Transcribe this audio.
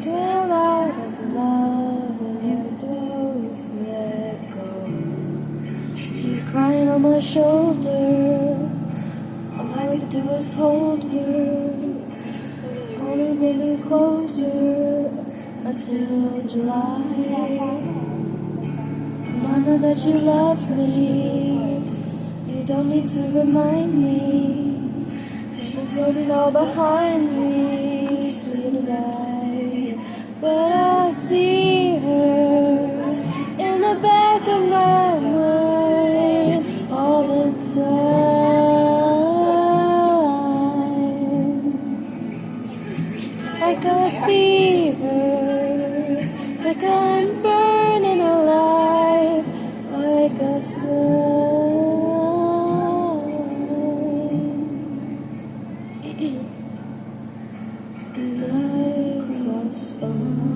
thrill out of love and your doors let go. She's crying on my shoulder. All I could do is hold her. Only made us closer until July. Mama, that you love me. You don't need to remind me. She put it all behind me tonight. But I see her in the back of my mind all the time. Like a fever, like I'm burning alive, like a sun. Did I cross the line?